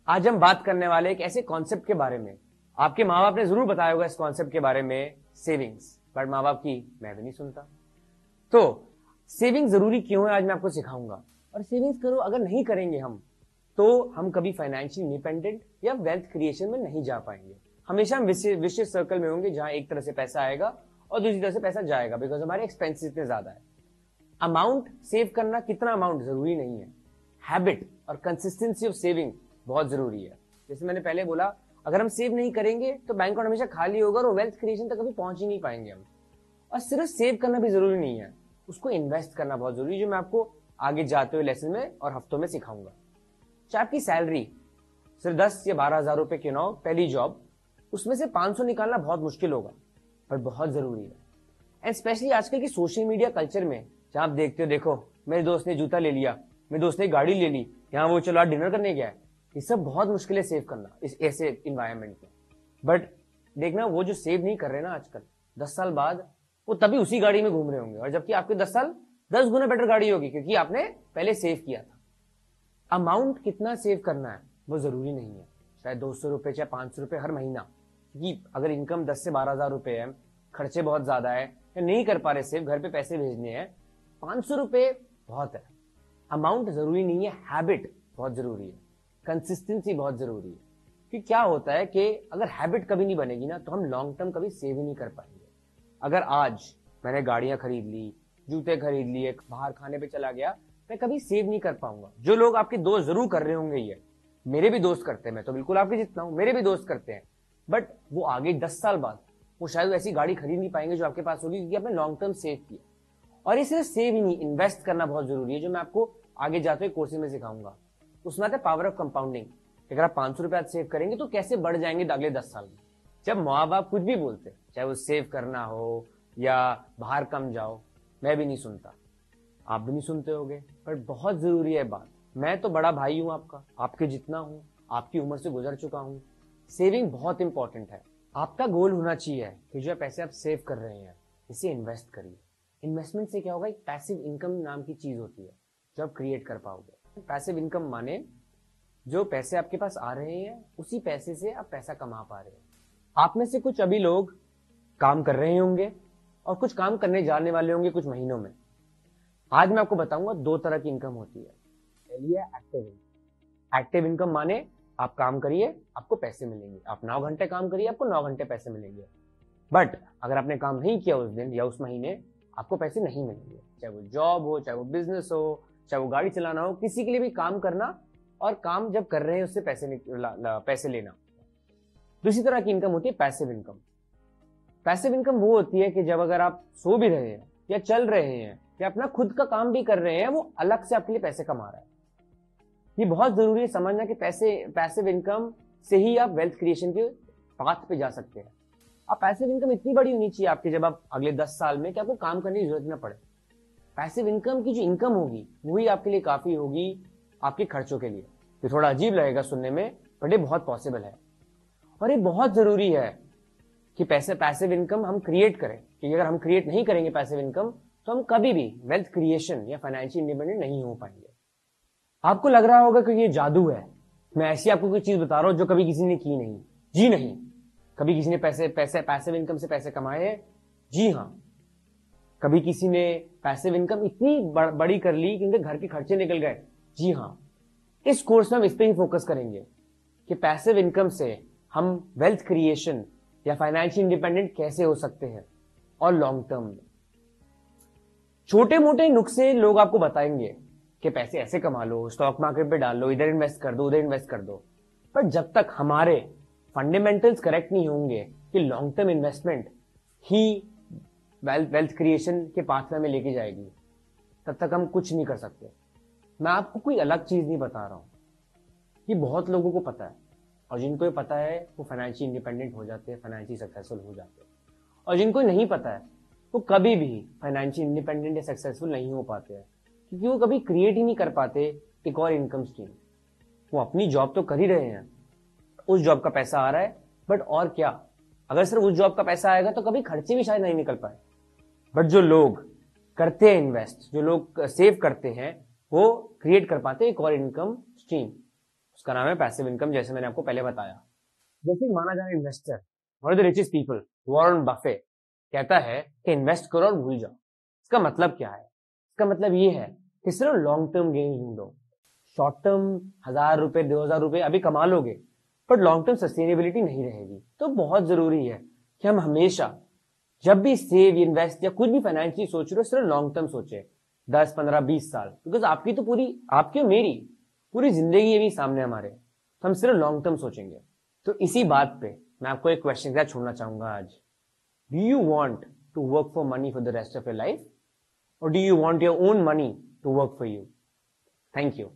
आज हम बात करने वाले एक ऐसे कॉन्सेप्ट के बारे में, आपके माँ बाप ने जरूर बताया होगा इस कॉन्सेप्ट के बारे में, सेविंग्स। बट माँ बाप की मैं भी नहीं सुनता। तो सेविंग जरूरी क्यों है आज मैं आपको सिखाऊंगा। और सेविंग्स करो, अगर नहीं करेंगे हम तो हम कभी फाइनेंशियल इंडिपेंडेंट या वेल्थ क्रिएशन में नहीं जा पाएंगे। हमेशा हम विशेष सर्कल में होंगे जहां एक तरह से पैसा आएगा और दूसरी तरह से पैसा जाएगा, बिकॉज हमारे एक्सपेंसेस इतने ज्यादा है। अमाउंट सेव करना, कितना अमाउंट जरूरी नहीं है, हैबिट और कंसिस्टेंसी ऑफ सेविंग बहुत जरूरी है। जैसे मैंने पहले बोला, अगर हम सेव नहीं करेंगे तो बैंक अकाउंट हमेशा खाली होगा और वेल्थ क्रिएशन तक कभी पहुंच ही नहीं पाएंगे हम। और सिर्फ सेव करना भी जरूरी नहीं है, उसको इन्वेस्ट करना बहुत जरूरी है, जो मैं आपको आगे जाते हुए लेसन में और हफ्तों में सिखाऊंगा। चाहे आपकी सैलरी सिर्फ 10 या 12 हजार रुपए क्यों ना हो, पहली जॉब, उसमें से 500 निकालना बहुत मुश्किल होगा पर बहुत जरूरी है। एंड स्पेशली आजकल की सोशल मीडिया कल्चर में, जहां आप देखते हो, देखो मेरे दोस्त ने जूता ले लिया, मेरे दोस्त ने गाड़ी ले ली, यहाँ वो चलो आज डिनर करने गया है, ये सब बहुत मुश्किल है सेव करना इस ऐसे इन्वायरमेंट में। बट देखना, वो जो सेव नहीं कर रहे ना आजकल, 10 साल बाद वो तभी उसी गाड़ी में घूम रहे होंगे, और जबकि आपके 10 साल 10 गुना बेटर गाड़ी होगी, क्योंकि आपने पहले सेव किया था। अमाउंट कितना सेव करना है वो जरूरी नहीं है, शायद 200 रुपए चाहे 500 रुपए हर महीना, क्योंकि अगर इनकम 10 से 12 हजार रुपए है, खर्चे बहुत ज्यादा है या नहीं कर पा रहे सेव, घर पे पैसे भेजने हैं, 500 रुपए बहुत है। अमाउंट जरूरी नहीं है, हैबिट बहुत जरूरी है, कंसिस्टेंसी बहुत जरूरी है। कि क्या होता है कि अगर हैबिट कभी नहीं बनेगी ना तो हम लॉन्ग टर्म कभी सेव ही नहीं कर पाएंगे। अगर आज मैंने गाड़ियां खरीद ली, जूते खरीद लिए, बाहर खाने पे चला गया, मैं कभी सेव नहीं कर पाऊंगा। जो लोग आपके दोस्त जरूर कर रहे होंगे, ये मेरे भी दोस्त करते हैं, मैं तो बिल्कुल आपके जितना हूं, मेरे भी दोस्त करते हैं, बट वो आगे 10 साल बाद वो शायद ऐसी गाड़ी खरीद नहीं पाएंगे जो आपके पास होगी, क्योंकि आपने लॉन्ग टर्म सेव किया। और इसे सेव ही नहीं, इन्वेस्ट करना बहुत जरूरी है, जो मैं आपको आगे जाते हुए कोर्सेज में सिखाऊंगा। उसमें आता है पावर ऑफ कंपाउंडिंग। अगर आप 500 रुपए आज सेव करेंगे तो कैसे बढ़ जाएंगे अगले 10 साल में। जब माँ बाप कुछ भी बोलते, चाहे वो सेव करना हो या बाहर कम जाओ, मैं भी नहीं सुनता, आप भी नहीं सुनते होगे, पर बहुत जरूरी है बात। मैं तो बड़ा भाई हूं आपका, आपके जितना हूं, आपकी उम्र से गुजर चुका हूं। सेविंग बहुत इंपॉर्टेंट है। आपका गोल होना चाहिए कि जो पैसे आप सेव कर रहे हैं इसे इन्वेस्ट करिए। इन्वेस्टमेंट से क्या होगा, एक पैसिव इनकम नाम की चीज होती है जो आप क्रिएट कर पाओगे। पैसिव इनकम माने जो पैसे आपके पास आ रहे हैं उसी पैसे से आप पैसा कमा पा रहे हैं। आप में से कुछ अभी लोग काम कर रहे होंगे और कुछ काम करने जाने वाले होंगे कुछ महीनों में। आज मैं आपको बताऊंगा 2 तरह की इनकम होती है। पहली है एक्टिव इनकम। एक्टिव इनकम माने आप काम करिए, आपको पैसे मिलेंगे। आप 9 घंटे काम करिए, आपको 9 घंटे पैसे मिलेंगे। बट अगर आपने काम नहीं किया उस दिन या उस महीने, आपको पैसे नहीं मिलेंगे। चाहे वो जॉब हो, चाहे वो बिजनेस हो, चाहे वो गाड़ी चलाना हो, किसी के लिए भी काम करना और काम जब कर रहे हैं उससे पैसे लेना। दूसरी तरह की इनकम होती है पैसिव इनकम। पैसिव इनकम वो होती है कि जब अगर आप सो भी रहे हैं या चल रहे हैं या अपना खुद का काम भी कर रहे हैं, वो अलग से आपके लिए पैसे कमा रहा है। ये बहुत जरूरी है समझना कि पैसिव इनकम से ही आप वेल्थ क्रिएशन के पाथ पे जा सकते हैं। अब पैसिव इनकम इतनी बड़ी होनी चाहिए आपके, जब आप अगले 10 साल में कि आपको काम करने की जरूरत ना पड़े। पैसिव इनकम की जो इनकम होगी वही आपके लिए काफी होगी आपके खर्चों के लिए। ये थोड़ा अजीब लगेगा सुनने में, बट ये बहुत पॉसिबल है। और ये बहुत जरूरी है कि पैसिव इनकम हम क्रिएट करें, क्योंकि अगर हम क्रिएट नहीं करेंगे पैसिव इनकम तो हम कभी भी वेल्थ क्रिएशन या फाइनेंशियल इंडिपेंडेंट नहीं हो पाएंगे। आपको लग रहा होगा कि ये जादू है, मैं ऐसी आपको कोई चीज बता रहा हूं जो कभी किसी ने की नहीं। जी नहीं, कभी किसी ने पैसिव इनकम से पैसे कमाए हैं? जी हाँ। कभी किसी ने पैसिव इनकम इतनी बड़ी कर ली कि उनके घर के खर्चे निकल गए? जी हाँ। इस कोर्स में हम इस पे ही फोकस करेंगे कि पैसिव इनकम से हम वेल्थ क्रिएशन या फाइनेंशियल इंडिपेंडेंट कैसे हो सकते हैं और लॉन्ग टर्म में। छोटे मोटे नुस्खे लोग आपको बताएंगे कि पैसे ऐसे कमा लो, स्टॉक मार्केट पे डाल लो, इधर इन्वेस्ट कर दो, उधर इन्वेस्ट कर दो। पर जब तक हमारे फंडामेंटल्स करेक्ट नहीं होंगे कि लॉन्ग टर्म इन्वेस्टमेंट ही वेल्थ क्रिएशन के पाथवे में लेके जाएगी, तब तक हम कुछ नहीं कर सकते। मैं आपको कोई अलग चीज नहीं बता रहा हूं, ये बहुत लोगों को पता है, और जिनको ये पता है वो फाइनेंशियल इंडिपेंडेंट हो जाते हैं, फाइनेंशियल सक्सेसफुल हो जाते हैं। और जिनको नहीं पता है वो कभी भी फाइनेंशियल इंडिपेंडेंट या सक्सेसफुल नहीं हो पाते हैं, क्योंकि वो कभी क्रिएट ही नहीं कर पाते एक और इनकम स्ट्रीम। वो अपनी जॉब तो कर ही रहे हैं, उस जॉब का पैसा आ रहा है, बट और क्या, अगर सिर्फ उस जॉब का पैसा आएगा तो कभी खर्चे भी शायद नहीं निकल पाए। बट जो लोग करते हैं इन्वेस्ट, जो लोग सेव करते हैं, वो क्रिएट कर पाते हैं एक और इनकम स्ट्रीम। उसका नाम है पैसिव इनकम, जैसे मैंने आपको पहले बताया। जैसे माना जाए investor, one of the richest people, Warren Buffett, कहता है कि इन्वेस्ट करो और भूल जाओ। इसका मतलब क्या है? इसका मतलब ये है कि सिर्फ लॉन्ग टर्म गेन ढूंढो। शॉर्ट टर्म 1,000 रुपए 2,000 रुपए अभी कमा लोगे, पर लॉन्ग टर्म सस्टेनेबिलिटी नहीं रहेगी। तो बहुत जरूरी है कि हम हमेशा जब भी सेव, इन्वेस्ट या कुछ भी फाइनेंशियली सोच रहे हो, सिर्फ लॉन्ग टर्म सोचे, 10 15 20 साल, बिकॉज आपकी तो पूरी, आपकी और मेरी पूरी जिंदगी है भी सामने हमारे, तो हम सिर्फ लॉन्ग टर्म सोचेंगे। तो इसी बात पे मैं आपको एक क्वेश्चन के साथ छोड़ना चाहूंगा आज। Do you want to work for money for the rest of your life, और do you want your own money to work for you? Thank you.